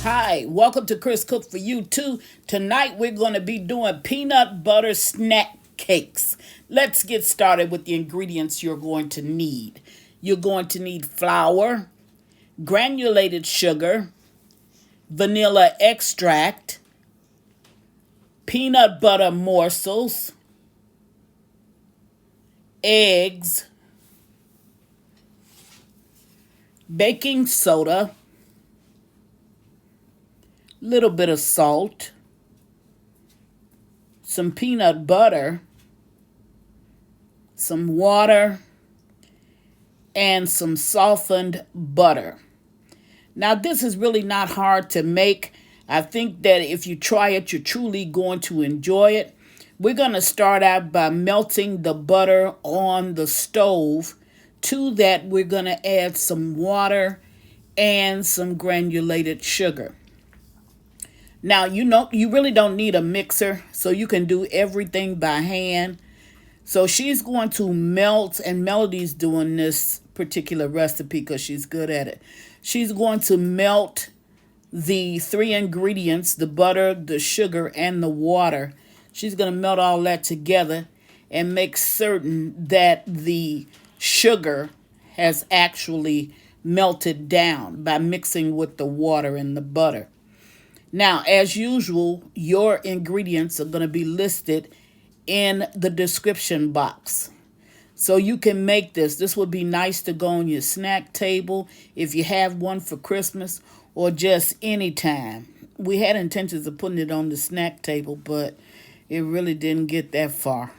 Hi, welcome to Chris Cook for You Too. Tonight we're going to be doing peanut butter snack cakes. Let's get started with the ingredients you're going to need. You're going to need flour, granulated sugar, vanilla extract, peanut butter morsels, eggs, baking soda, little bit of salt, some peanut butter, some water, and some softened butter. Now, this is really not hard to make. I think that if you try it, you're truly going to enjoy it. We're going to start out by melting the butter on the stove. To that, we're going to add some water and some granulated sugar. Now, you really don't need a mixer, so you can do everything by hand. So she's going to melt, and Melody's doing this particular recipe because she's good at it. She's going to melt the three ingredients, the butter, the sugar, and the water. She's going to melt all that together and make certain that the sugar has actually melted down by mixing with the water and the butter. Now, as usual, your ingredients are going to be listed in the description box. So you can make this. This would be nice to go on your snack table if you have one for Christmas or just any time. We had intentions of putting it on the snack table, but it really didn't get that far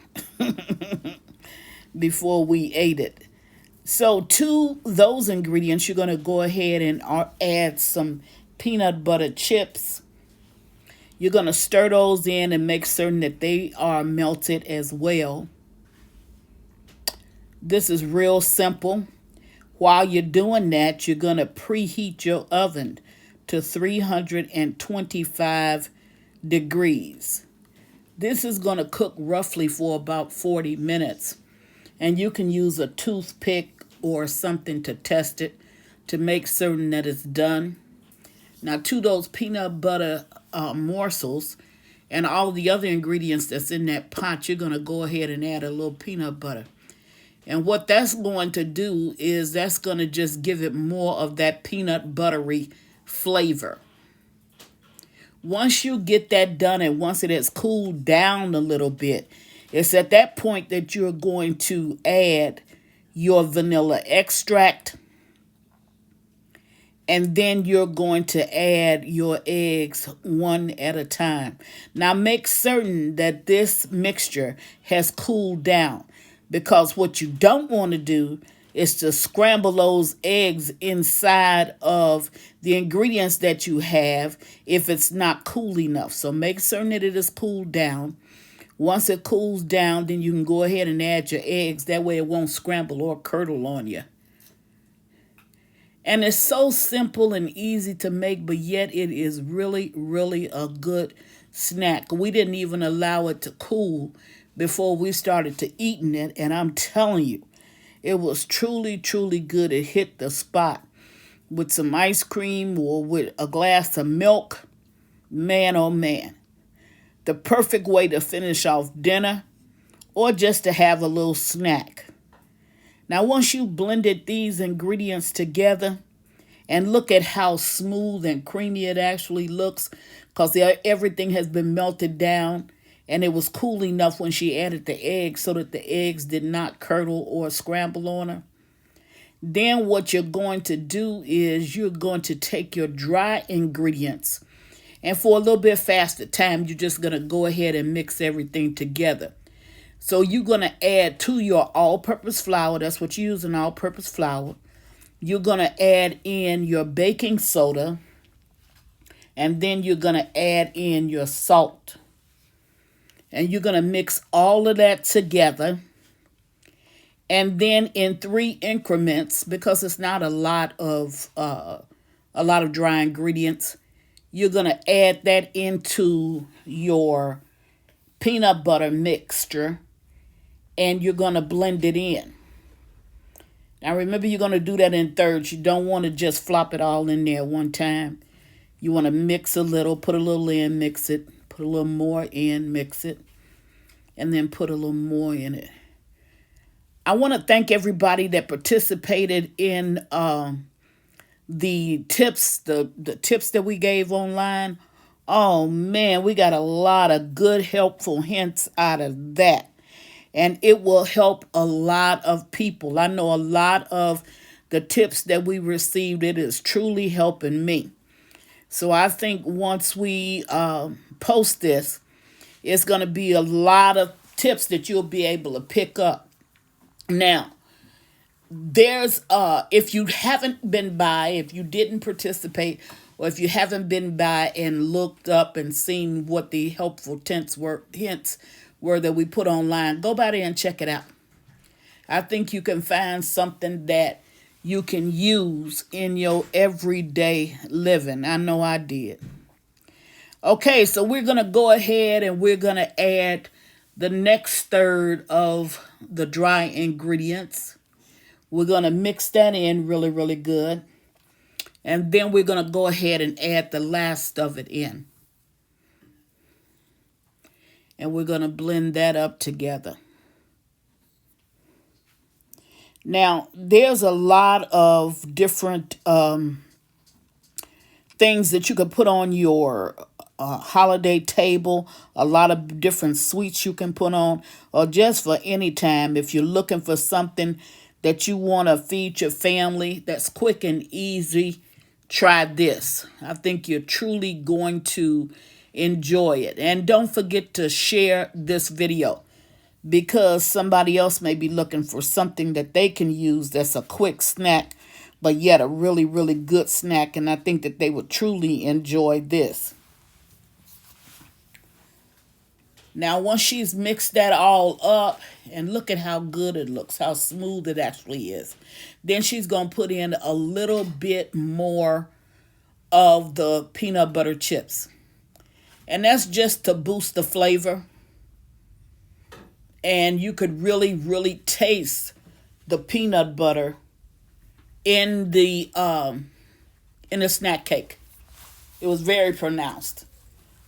before we ate it. So to those ingredients, you're going to go ahead and add some peanut butter chips. You're going to stir those in and make certain that they are melted as well. This is real simple. While you're doing that, you're going to preheat your oven to 325 degrees. This is going to cook roughly for about 40 minutes. And you can use a toothpick or something to test it to make certain that it's done. Now, to those peanut butter morsels and all the other ingredients that's in that pot, you're going to go ahead and add a little peanut butter. And what that's going to do is that's going to just give it more of that peanut buttery flavor. Once you get that done and once it has cooled down a little bit, it's at that point that you're going to add your vanilla extract. And then you're going to add your eggs one at a time. Now make certain that this mixture has cooled down, because what you don't want to do is to scramble those eggs inside of the ingredients that you have if it's not cool enough. So make certain that it is cooled down. Once it cools down, then you can go ahead and add your eggs. That way it won't scramble or curdle on you. And it's so simple and easy to make, but yet it is really, really a good snack. We didn't even allow it to cool before we started to eating it. And I'm telling you, it was truly, truly good. It hit the spot with some ice cream or with a glass of milk. Man, oh man. The perfect way to finish off dinner or just to have a little snack. Now, once you blended these ingredients together, and look at how smooth and creamy it actually looks, because everything has been melted down, and it was cool enough when she added the eggs so that the eggs did not curdle or scramble on her. Then what you're going to do is you're going to take your dry ingredients, and for a little bit faster time, you're just going to go ahead and mix everything together. So you're going to add to your all-purpose flour. That's what you use, an all-purpose flour. You're going to add in your baking soda. And then you're going to add in your salt. And you're going to mix all of that together. And then in 3 increments, because it's not a lot of dry ingredients, you're going to add that into your peanut butter mixture. And you're going to blend it in. Now remember, you're going to do that in thirds. You don't want to just flop it all in there one time. You want to mix a little, put a little in, mix it, put a little more in, mix it, and then put a little more in it. I want to thank everybody that participated in the tips, the tips that we gave online. Oh man, we got a lot of good, helpful hints out of that. And it will help a lot of people. I know a lot of the tips that we received, it is truly helping me. So I think once we post this, it's going to be a lot of tips that you'll be able to pick up. Now, there's if you haven't been by, if you didn't participate, or if you haven't been by and looked up and seen what the helpful hints were that we put online, go by there and check it out. I think you can find something that you can use in your everyday living. I know I did. Okay, so we're going to go ahead and we're going to add the next third of the dry ingredients. We're going to mix that in really, really good. And then we're going to go ahead and add the last of it in. And we're going to blend that up together. Now, there's a lot of different things that you can put on your holiday table, a lot of different sweets you can put on, or just for any time. If you're looking for something that you want to feed your family that's quick and easy, try this. I think you're truly going to enjoy it. And don't forget to share this video, because somebody else may be looking for something that they can use that's a quick snack, but yet a really, really good snack. And I think that they would truly enjoy this. Now, once she's mixed that all up, and look at how good it looks, how smooth it actually is, then she's going to put in a little bit more of the peanut butter chips. And that's just to boost the flavor. And you could really, really taste the peanut butter in the snack cake. It was very pronounced,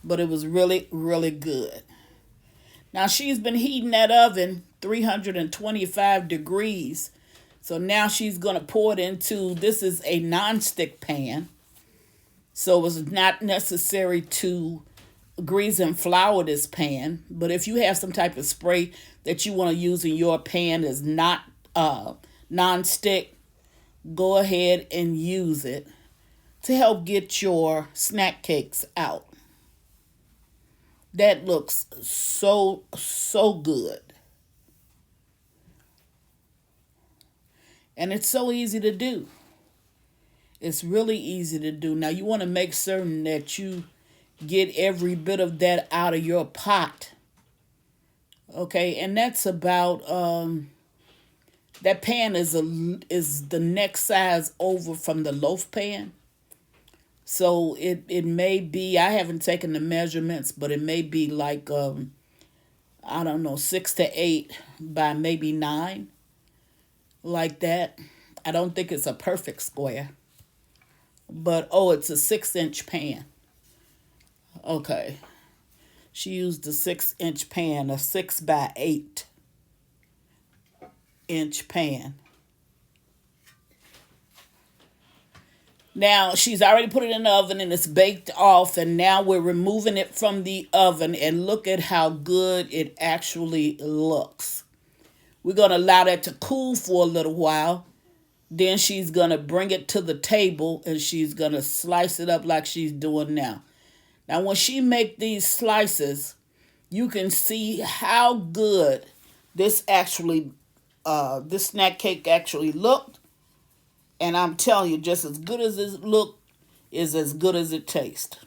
but it was really, really good. Now, she's been heating that oven 325 degrees. So now she's going to pour it into, this is a nonstick pan. So it's not necessary to grease and flour this pan. But if you have some type of spray that you want to use in your pan is not nonstick, go ahead and use it to help get your snack cakes out. That looks so, so good. And it's so easy to do. It's really easy to do. Now, you want to make certain that you get every bit of that out of your pot. Okay, and that's about, that pan is the next size over from the loaf pan. So it may be, I haven't taken the measurements, but it may be like, I don't know, 6 to 8 by maybe 9, like that. I don't think it's a perfect square, but it's a 6-inch pan. Okay, she used a 6-inch pan, a 6 by 8 inch pan. Now, she's already put it in the oven and it's baked off, and now we're removing it from the oven, and look at how good it actually looks. We're going to allow that to cool for a little while. Then she's going to bring it to the table and she's going to slice it up like she's doing now. Now, when she make these slices, you can see how good this actually, this snack cake actually looked. And I'm telling you, just as good as it look is as good as it tastes.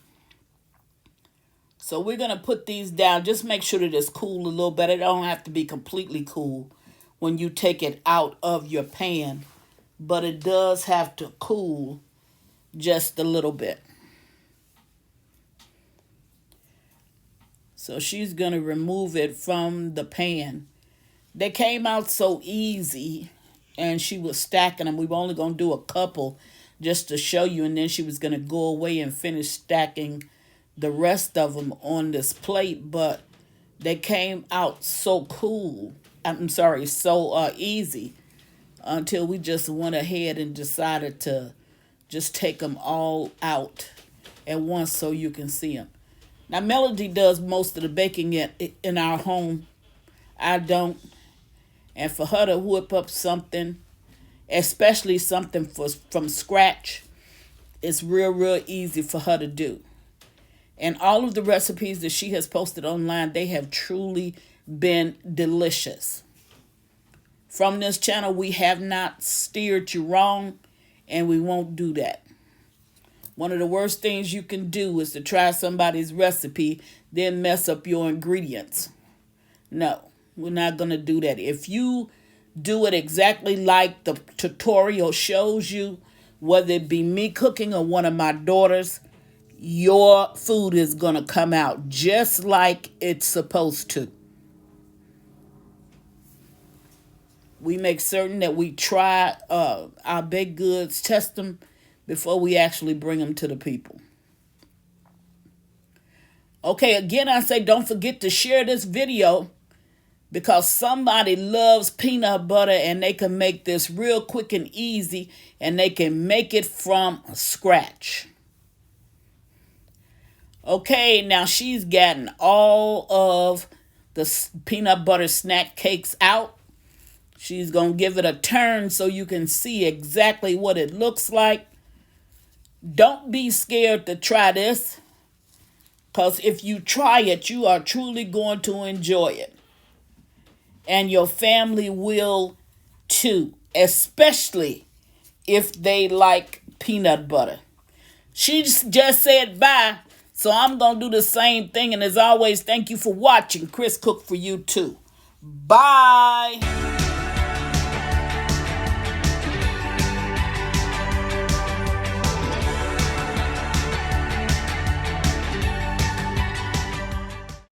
So we're going to put these down. Just make sure that it's cool a little bit. It don't have to be completely cool when you take it out of your pan. But it does have to cool just a little bit. So she's going to remove it from the pan. They came out so easy. And she was stacking them. We were only going to do a couple just to show you. And then she was going to go away and finish stacking the rest of them on this plate. But they came out so cool. I'm sorry, so easy, until we just went ahead and decided to just take them all out at once so you can see them. Now, Melody does most of the baking in our home. I don't. And for her to whip up something, especially something from scratch, it's real easy for her to do. And all of the recipes that she has posted online, they have truly been delicious. From this channel, we have not steered you wrong, and we won't do that. One of the worst things you can do is to try somebody's recipe, then mess up your ingredients. No, we're not going to do that. If you do it exactly like the tutorial shows you, whether it be me cooking or one of my daughters, your food is going to come out just like it's supposed to. We make certain that we try our baked goods, test them before we actually bring them to the people. Okay, again, I say don't forget to share this video, because somebody loves peanut butter and they can make this real quick and easy, and they can make it from scratch. Okay, now she's gotten all of the peanut butter snack cakes out. She's going to give it a turn so you can see exactly what it looks like. Don't be scared to try this, because if you try it, you are truly going to enjoy it. And your family will too, especially if they like peanut butter. She just said bye, so I'm going to do the same thing. And as always, thank you for watching. Chris cooked for you too. Bye.